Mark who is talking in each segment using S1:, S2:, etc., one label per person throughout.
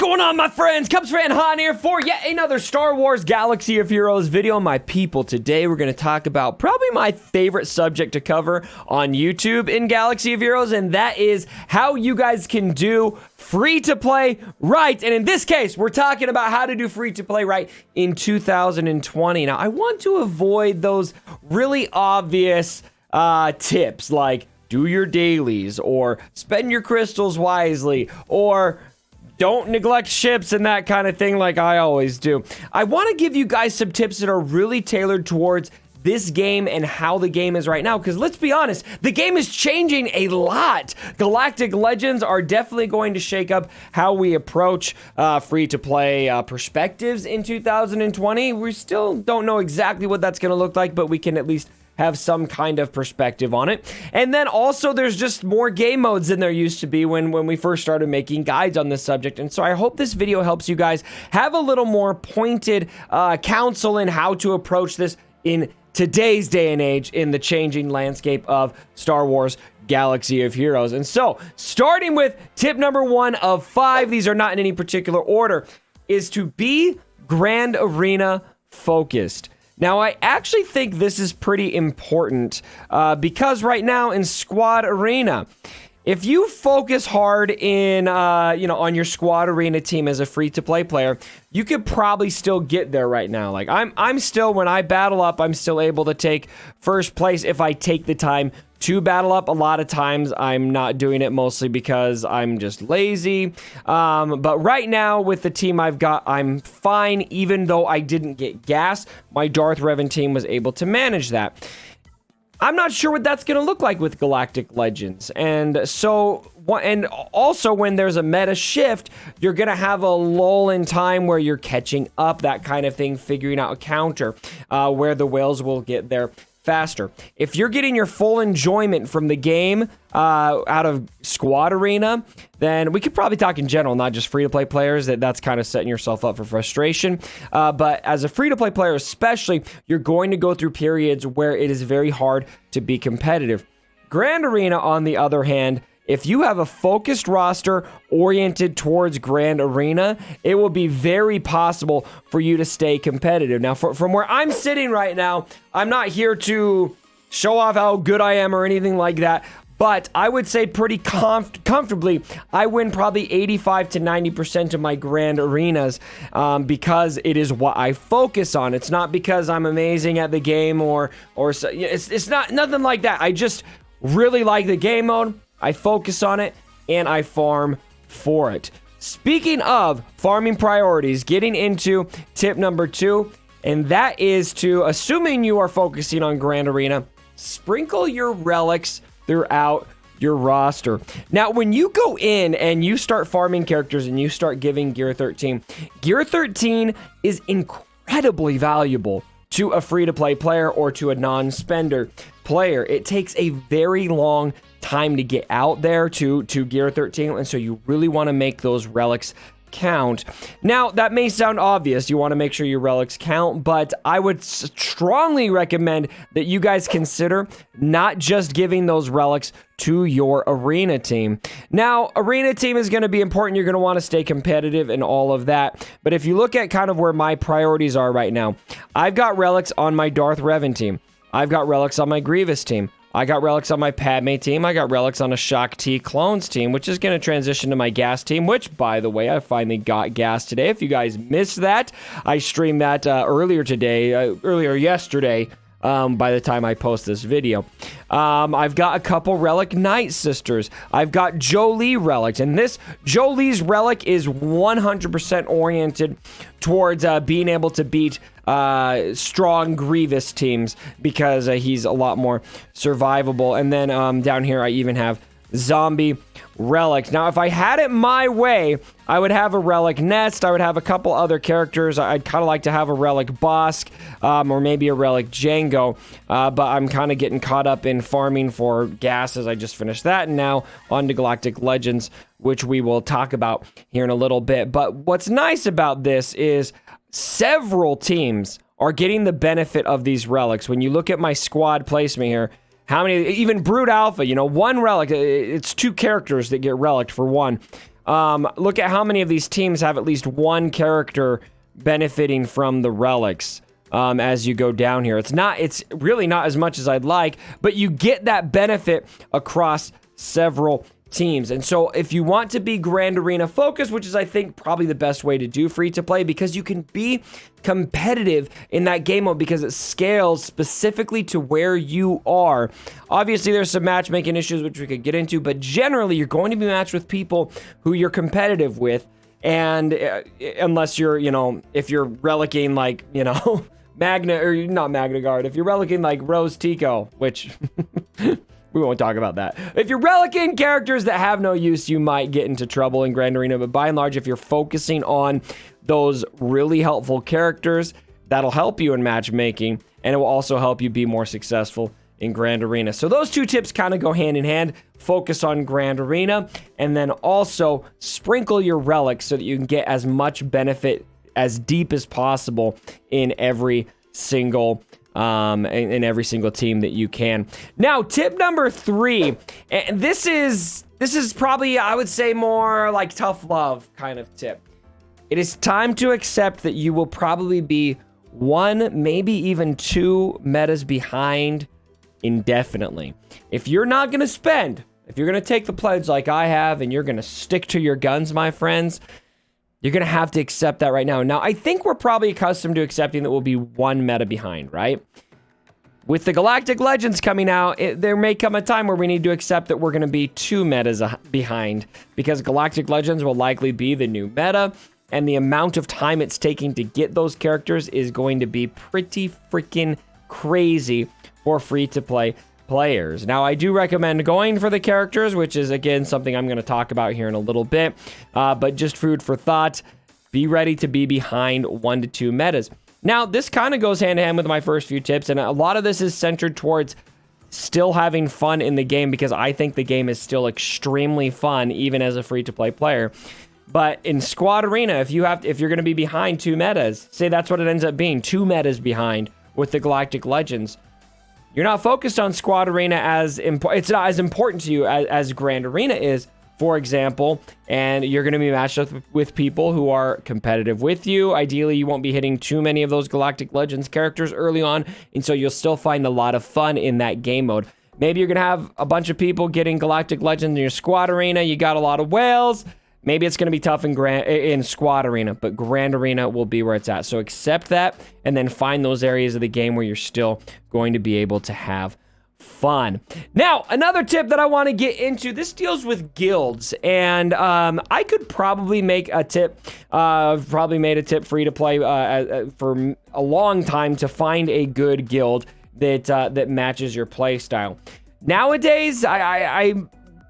S1: going on, my friends? Cubs fan Han here for yet another Star Wars Galaxy of Heroes video. My people, today we're going to talk about probably my favorite subject to cover on YouTube in Galaxy of Heroes, and that is how you guys can do free-to-play right. And in this case, we're talking about how to do free-to-play right in 2020. Now, I want to avoid those really obvious tips like do your dailies or spend your crystals wisely or don't neglect ships and that kind of thing like I always do. I want to give you guys some tips that are really tailored towards this game and how the game is right now, because let's be honest, the game is changing a lot. Galactic Legends are definitely going to shake up how we approach free-to-play perspectives in 2020. We still don't know exactly what that's going to look like, but we can at least have some kind of perspective on it. And then also there's just more game modes than there used to be when we first started making guides on this subject. And so I hope this video helps you guys have a little more pointed counsel in how to approach this in today's day and age in the changing landscape of Star Wars Galaxy of Heroes. And so starting with tip number 1 of 5, these are not in any particular order, is to be Grand Arena focused. Now, I actually think this is pretty important because right now in Squad Arena, if you focus hard in, on your Squad Arena team as a free-to-play player, you could probably still get there right now. Like, I'm still, when I battle up, I'm still able to take first place if I take the time to battle up. A lot of times I'm not doing it mostly because I'm just lazy. But right now with the team I've got, I'm fine. Even though I didn't get gas, my Darth Revan team was able to manage that. I'm not sure what that's going to look like with Galactic Legends. And so, and also when there's a meta shift, you're going to have a lull in time where you're catching up, that kind of thing, figuring out a counter where the whales will get there faster. If you're getting your full enjoyment from the game out of Squad Arena, then we could probably talk in general, not just free-to-play players, that's kind of setting yourself up for frustration. But as a free-to-play player especially, you're going to go through periods where it is very hard to be competitive. Grand Arena, on the other hand, if you have a focused roster oriented towards Grand Arena, it will be very possible for you to stay competitive. Now, from where I'm sitting right now, I'm not here to show off how good I am or anything like that, but I would say pretty comfortably, I win probably 85 to 90% of my Grand Arenas because it is what I focus on. It's not because I'm amazing at the game or it's not nothing like that. I just really like the game mode. I focus on it, and I farm for it. Speaking of farming priorities, getting into tip number 2, and that is to, assuming you are focusing on Grand Arena, sprinkle your relics throughout your roster. Now, when you go in and you start farming characters and you start giving Gear 13 is incredibly valuable to a free-to-play player or to a non-spender player. It takes a very long time to get out there to Gear 13, and so you really want to make those relics count. Now, that may sound obvious. You want to make sure your relics count, but I would strongly recommend that you guys consider not just giving those relics to your arena team. Now, arena team is going to be important. You're going to want to stay competitive and all of that, but if you look at kind of where my priorities are right now, I've got relics on my Darth Revan team. I've got relics on my Grievous team. I got relics on my Padme team. I got relics on a Shaak Ti clones team, which is going to transition to my gas team, which, by the way, I finally got gas today. If you guys missed that, I streamed that earlier yesterday, by the time I post this video. I've got a couple Relic Night Sisters. I've got Jolee relics, and this Jolee's relic is 100% oriented towards being able to beat strong Grievous teams because he's a lot more survivable. And then down here, I even have Zombie relics. Now, if I had it my way, I would have a Relic Nest. I would have a couple other characters. I'd kind of like to have a Relic Bosk or maybe a Relic Django, but I'm kind of getting caught up in farming for gas as I just finished that, and now on to Galactic Legends, which we will talk about here in a little bit. But what's nice about this is several teams are getting the benefit of these relics. When you look at my squad placement here, how many, even Brood Alpha, one relic, it's 2 characters that get relic for one. look at how many of these teams have at least one character benefiting from the relics. As you go down here, it's really not as much as I'd like, but you get that benefit across several teams. And so if you want to be Grand Arena focused, which is I think probably the best way to do free to play, because you can be competitive in that game mode because it scales specifically to where you are. Obviously there's some matchmaking issues which we could get into, but generally you're going to be matched with people who you're competitive with. And unless you're, if you're relicing like, Magna, or not Magna Guard, if you're relicing like Rose Tico, which we won't talk about that. If you're relicing characters that have no use, you might get into trouble in Grand Arena. But by and large, if you're focusing on those really helpful characters, that'll help you in matchmaking, and it will also help you be more successful in Grand Arena. So those two tips kind of go hand in hand. Focus on Grand Arena, and then also sprinkle your relics so that you can get as much benefit as deep as possible in every single in every single team that you can. Now, tip number 3, and this is probably, I would say, more like tough love kind of tip. It is time to accept that you will probably be 1, maybe even 2 metas behind indefinitely. If you're not going to spend, if you're going to take the pledge like I have, and you're going to stick to your guns, my friends, you're going to have to accept that right now. Now, I think we're probably accustomed to accepting that we'll be 1 meta behind, right? With the Galactic Legends coming out, there may come a time where we need to accept that we're going to be 2 metas behind, because Galactic Legends will likely be the new meta, and the amount of time it's taking to get those characters is going to be pretty freaking crazy for free-to-play players. Now, I do recommend going for the characters, which is, again, something I'm going to talk about here in a little bit, but just food for thought. Be ready to be behind 1 to 2 metas. Now, this kind of goes hand-in-hand with my first few tips, and a lot of this is centered towards still having fun in the game, because I think the game is still extremely fun, even as a free-to-play player. But in Squad Arena, if you're going to be behind 2 metas, say that's what it ends up being, 2 metas behind with the Galactic Legends, you're not focused on Squad Arena as it's not as important to you as Grand Arena is, for example, and you're going to be matched up with people who are competitive with you. Ideally, you won't be hitting too many of those Galactic Legends characters early on, and so you'll still find a lot of fun in that game mode. Maybe you're going to have a bunch of people getting Galactic Legends in your Squad Arena. You got a lot of whales. Maybe it's going to be tough in Squad Arena, but Grand Arena will be where it's at. So accept that, and then find those areas of the game where you're still going to be able to have fun. Now, another tip that I want to get into, this deals with guilds, and I could probably make a tip, probably made a tip free to play for a long time to find a good guild that matches your play style. Nowadays, I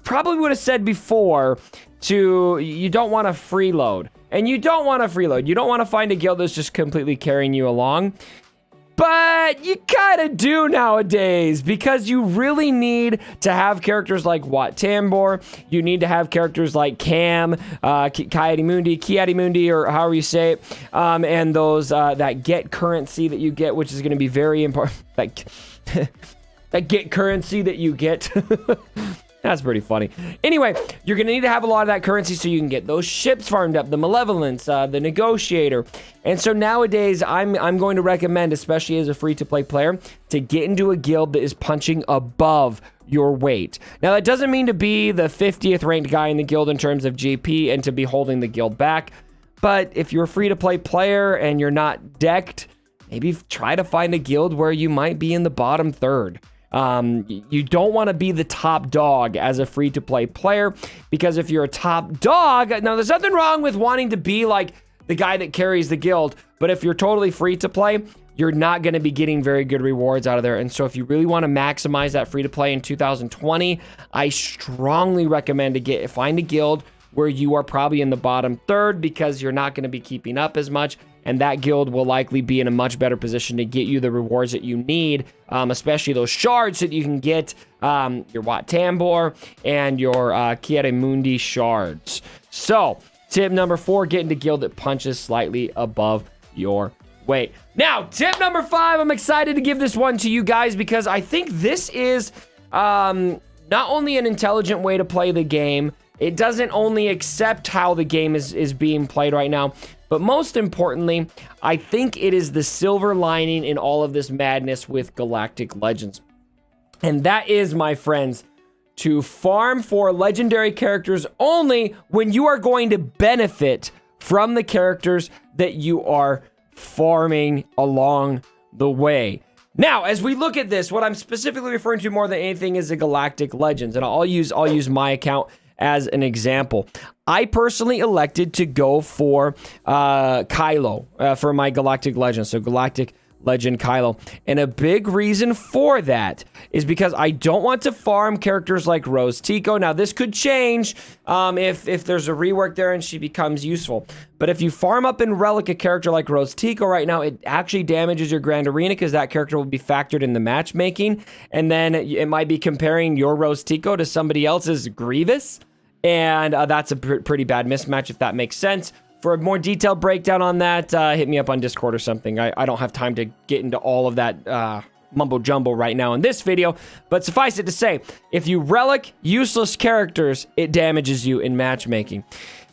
S1: probably would have said before, you don't want to freeload. And you don't want to freeload. You don't want to find a guild that's just completely carrying you along. But you kind of do nowadays, because you really need to have characters like Wat Tambor. You need to have characters like Cam, Kiadi Mundi, or however you say it. And those, that get currency that you get, which is going to be very important. That get currency that you get. That's pretty funny. Anyway, you're going to need to have a lot of that currency so you can get those ships farmed up, the Malevolence, the Negotiator. And so nowadays, I'm going to recommend, especially as a free-to-play player, to get into a guild that is punching above your weight. Now, that doesn't mean to be the 50th ranked guy in the guild in terms of GP and to be holding the guild back. But if you're a free-to-play player and you're not decked, maybe try to find a guild where you might be in the bottom third. You don't want to be the top dog as a free-to-play player, because if you're a top dog, now there's nothing wrong with wanting to be like the guy that carries the guild, but if you're totally free-to-play, you're not going to be getting very good rewards out of there. And so if you really want to maximize that free-to-play in 2020, I strongly recommend find a guild where you are probably in the bottom third, because you're not going to be keeping up as much, and that guild will likely be in a much better position to get you the rewards that you need, especially those shards that you can get, your Wat Tambor and your Kiadi Mundi shards. So, tip number 4, get into guild that punches slightly above your weight. Now, tip number 5, I'm excited to give this one to you guys, because I think this is not only an intelligent way to play the game, it doesn't only accept how the game is being played right now, but most importantly, I think it is the silver lining in all of this madness with Galactic Legends. And that is, my friends, to farm for legendary characters only when you are going to benefit from the characters that you are farming along the way. Now, as we look at this, what I'm specifically referring to more than anything is the Galactic Legends, and I'll use my account as an example. I personally elected to go for Kylo for my Galactic Legends, so Galactic Legend Kylo. And a big reason for that is because I don't want to farm characters like Rose Tico. Now, this could change if there's a rework there and she becomes useful. But if you farm up in Relic a character like Rose Tico right now, it actually damages your Grand Arena because that character will be factored in the matchmaking. And then it might be comparing your Rose Tico to somebody else's Grievous. And that's a pretty bad mismatch, if that makes sense. For a more detailed breakdown on that, hit me up on Discord or something. I don't have time to get into all of that mumbo jumbo right now in this video, but suffice it to say, if you relic useless characters, it damages you in matchmaking.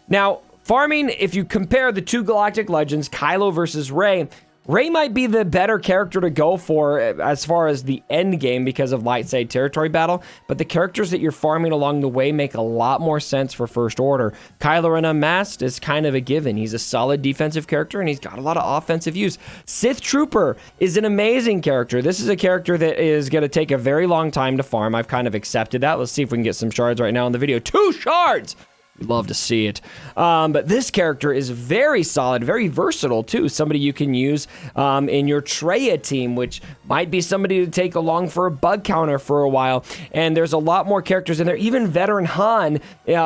S1: Now, farming, if you compare the two Galactic Legends, Kylo versus Rey, Rey might be the better character to go for as far as the end game because of light side territory battle, but the characters that you're farming along the way make a lot more sense for First Order. Kylo Ren Unmasked is kind of a given. He's a solid defensive character and he's got a lot of offensive use. Sith Trooper is an amazing character. This is a character that is going to take a very long time to farm. I've kind of accepted that. Let's see if we can get some shards right now in the video. 2 shards! Love to see it. But this character is very solid, very versatile too. Somebody you can use in your Traya team, which might be somebody to take along for a bug counter for a while. And there's a lot more characters in there. Even Veteran Han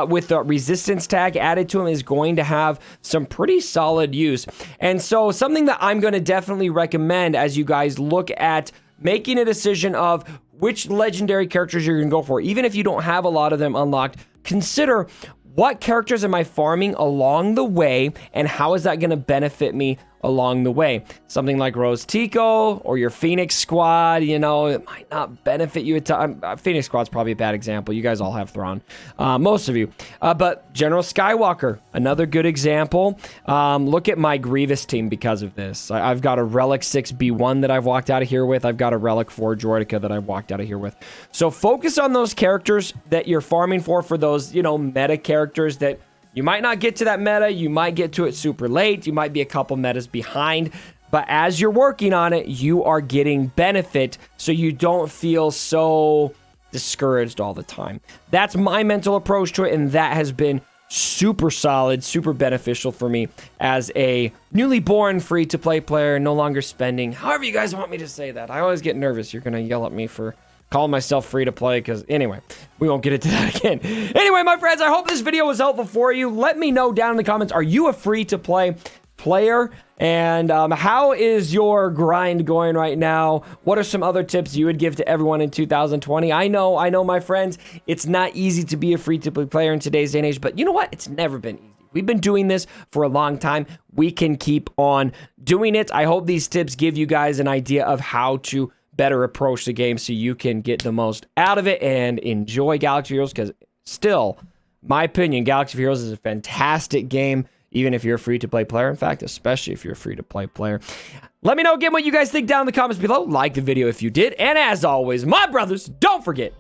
S1: with the resistance tag added to him is going to have some pretty solid use. And so something that I'm going to definitely recommend as you guys look at making a decision of which legendary characters you're going to go for, even if you don't have a lot of them unlocked, consider what characters am I farming along the way, and how is that going to benefit me along the way? Something like Rose Tico or your Phoenix Squad, you know, it might not benefit you a ton. Phoenix Squad's probably a bad example. You guys all have Thrawn, most of you. But General Skywalker, another good example. Look at my Grievous team because of this. I've got a Relic 6B1 that I've walked out of here with. I've got a Relic 4 Droideka that I've walked out of here with. So focus on those characters that you're farming for those, you know, meta characters that you might not get to that meta. You might get to it super late. You might be a couple metas behind. But as you're working on it, you are getting benefit so you don't feel so discouraged all the time. That's my mental approach to it, and that has been super solid, super beneficial for me as a newly born free-to-play player, no longer spending. However you guys want me to say that. I always get nervous. You're going to yell at me for calling myself free to play because anyway, we won't get into that again. Anyway, my friends, I hope this video was helpful for you. Let me know down in the comments, are you a free to play player? And how is your grind going right now? What are some other tips you would give to everyone in 2020? I know, my friends, it's not easy to be a free to play player in today's day and age, but you know what? It's never been easy. We've been doing this for a long time. We can keep on doing it. I hope these tips give you guys an idea of how to better approach the game so you can get the most out of it and enjoy Galaxy of Heroes, because still, my opinion, Galaxy of Heroes is a fantastic game, even if you're a free-to-play player. In fact, especially if you're a free-to-play player. Let me know again what you guys think down in the comments below. Like the video if you did. And as always, my brothers, don't forget